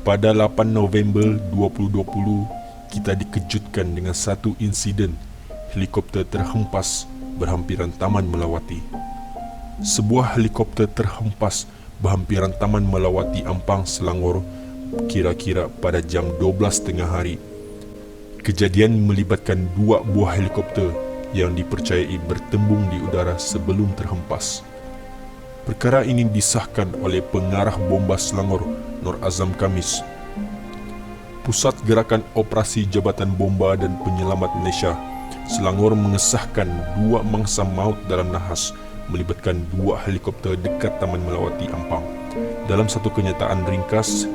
Pada 8 November 2020, kita dikejutkan dengan satu insiden helikopter terhempas berhampiran Taman Melawati. Sebuah helikopter terhempas berhampiran Taman Melawati Ampang, Selangor kira-kira pada jam 12 tengah hari. Kejadian melibatkan dua buah helikopter yang dipercayai bertembung di udara sebelum terhempas. Perkara ini disahkan oleh Pengarah Bomba Selangor, Nur Azam Khamis. Pusat Gerakan Operasi Jabatan Bomba dan Penyelamat Malaysia, Selangor mengesahkan dua mangsa maut dalam nahas melibatkan dua helikopter dekat Taman Melawati Ampang. Dalam satu kenyataan ringkas,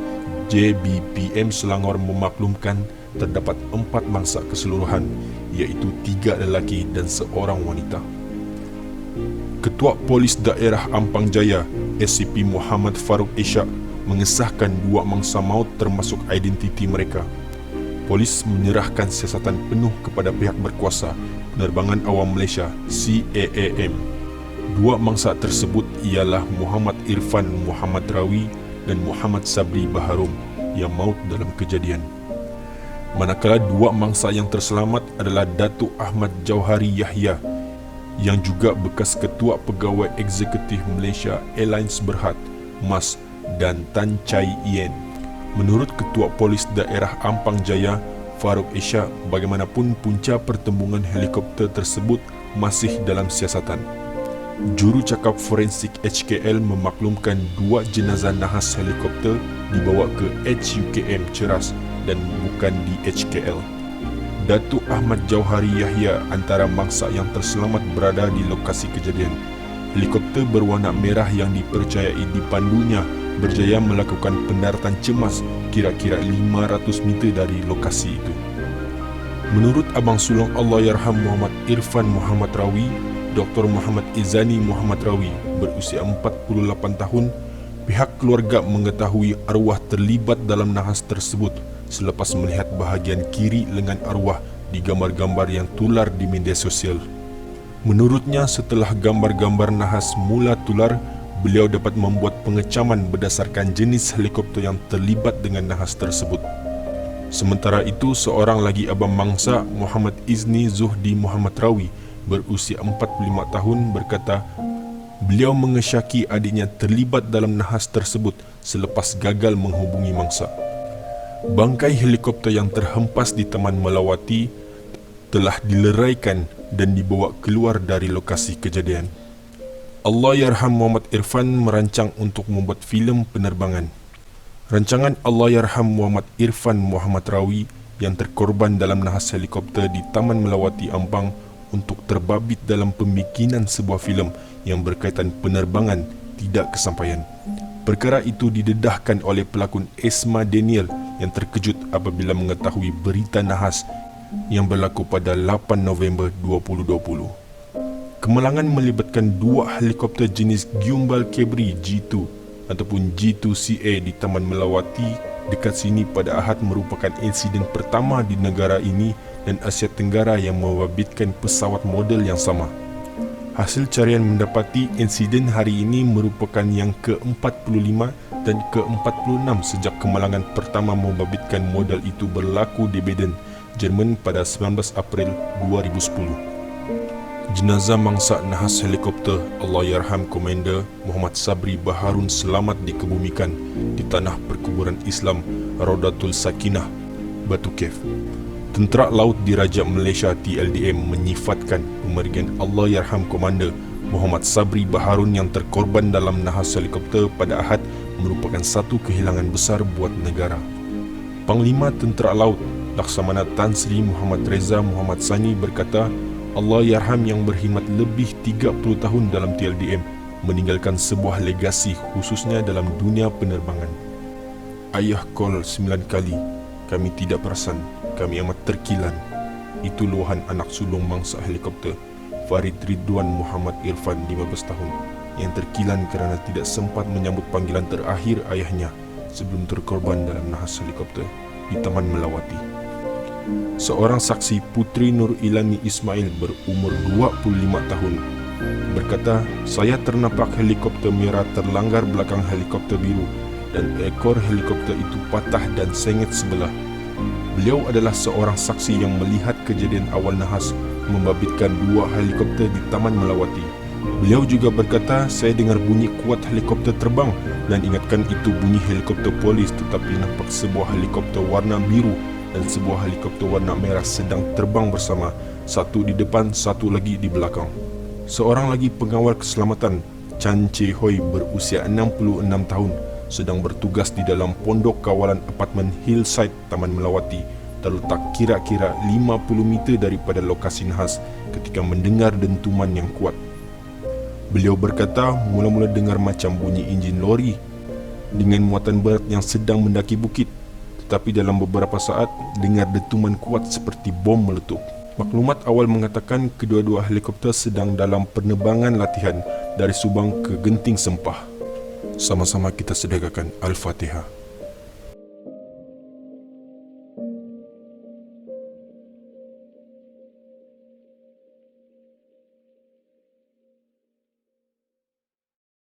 JBPM Selangor memaklumkan terdapat 4 mangsa keseluruhan, iaitu 3 lelaki dan seorang wanita. Ketua Polis Daerah Ampang Jaya, SCP Muhammad Farouk Ishak, mengesahkan 2 mangsa maut termasuk identiti mereka. Polis menyerahkan siasatan penuh kepada pihak berkuasa Penerbangan Awam Malaysia CAAM. 2 mangsa tersebut ialah Muhammad Irfan Muhammad Rawi dan Muhammad Sabri Baharum yang maut dalam kejadian. Manakala 2 mangsa yang terselamat adalah Datuk Ahmad Jauhari Yahya yang juga bekas Ketua Pegawai Eksekutif Malaysia Airlines Berhad, MAS, dan Tan Chai Yen. Menurut Ketua Polis Daerah Ampang Jaya, Farouk Ishak, bagaimanapun punca pertembungan helikopter tersebut masih dalam siasatan. Jurucakap Forensik HKL memaklumkan 2 jenazah nahas helikopter dibawa ke HUKM Ceras dan bukan di HKL. Datuk Ahmad Jauhari Yahya antara mangsa yang terselamat berada di lokasi kejadian. Helikopter berwarna merah yang dipercayai dipandunya berjaya melakukan pendaratan cemas kira-kira 500 meter dari lokasi itu. Menurut Abang Sulong Allahyarham Muhammad Irfan Muhammad Rawi, Dr. Muhammad Izani Muhammad Rawi berusia 48 tahun, pihak keluarga mengetahui arwah terlibat dalam nahas tersebut selepas melihat bahagian kiri lengan arwah di gambar-gambar yang tular di media sosial. Menurutnya, setelah gambar-gambar nahas mula tular, beliau dapat membuat pengecaman berdasarkan jenis helikopter yang terlibat dengan nahas tersebut. Sementara itu, seorang lagi abang mangsa, Muhammad Izni Zuhdi Muhammad Rawi, berusia 45 tahun, berkata beliau mengesyaki adiknya terlibat dalam nahas tersebut selepas gagal menghubungi mangsa. Bangkai helikopter yang terhempas di Taman Melawati telah dileraikan dan dibawa keluar dari lokasi kejadian. Allahyarham Muhammad Irfan merancang untuk membuat filem penerbangan. Rancangan Allahyarham Muhammad Irfan Muhammad Rawi yang terkorban dalam nahas helikopter di Taman Melawati Ampang untuk terbabit dalam pembikinan sebuah filem yang berkaitan penerbangan tidak kesampaian. Perkara itu didedahkan oleh pelakon Esma Daniel yang terkejut apabila mengetahui berita nahas yang berlaku pada 8 November 2020. Kemalangan melibatkan 2 helikopter jenis Gimbal Cabri G2 ataupun G2CA di Taman Melawati dekat sini pada Ahad merupakan insiden pertama di negara ini dan Asia Tenggara yang membabitkan pesawat model yang sama. Hasil carian mendapati insiden hari ini merupakan yang ke-45 dan ke-46 sejak kemalangan pertama membabitkan model itu berlaku di Baden, Jerman pada 19 April 2010. Jenazah mangsa nahas helikopter Allahyarham Komander Muhammad Sabri Baharun selamat dikebumikan di tanah perkuburan Islam Raudatul Sakinah, Batu Kef. Tentera Laut Diraja Malaysia TLDM menyifatkan pemergian Allahyarham Komander Muhammad Sabri Baharun yang terkorban dalam nahas helikopter pada Ahad merupakan satu kehilangan besar buat negara. Panglima Tentera Laut Laksamana Tan Sri Muhammad Reza Muhammad Sani berkata, Allahyarham yang berkhidmat lebih 30 tahun dalam TLDM meninggalkan sebuah legasi khususnya dalam dunia penerbangan. Ayah call 9 kali, kami tidak perasan, kami amat terkilan. Itu luahan anak sulung mangsa helikopter Farid Ridwan Muhammad Irfan 15 tahun yang terkilan kerana tidak sempat menyambut panggilan terakhir ayahnya sebelum terkorban dalam nahas helikopter di Taman Melawati. Seorang saksi Putri Nur Ilani Ismail berumur 25 tahun berkata, saya ternampak helikopter merah terlanggar belakang helikopter biru dan ekor helikopter itu patah dan sengit sebelah. Beliau adalah seorang saksi yang melihat kejadian awal nahas membabitkan 2 helikopter di Taman Melawati. Beliau juga berkata, saya dengar bunyi kuat helikopter terbang dan ingatkan itu bunyi helikopter polis, tetapi nampak sebuah helikopter warna biru dan sebuah helikopter warna merah sedang terbang bersama, satu di depan, satu lagi di belakang. Seorang lagi pengawal keselamatan, Chan Che Hoi, berusia 66 tahun, sedang bertugas di dalam pondok kawalan apartmen Hillside Taman Melawati, terletak kira-kira 50 meter daripada lokasi nahas ketika mendengar dentuman yang kuat. Beliau berkata mula-mula dengar macam bunyi enjin lori dengan muatan berat yang sedang mendaki bukit, tetapi dalam beberapa saat dengar dentuman kuat seperti bom meletup. Maklumat awal mengatakan kedua-dua helikopter sedang dalam penerbangan latihan dari Subang ke Genting Sempah. Sama-sama kita sedekahkan Al-Fatihah.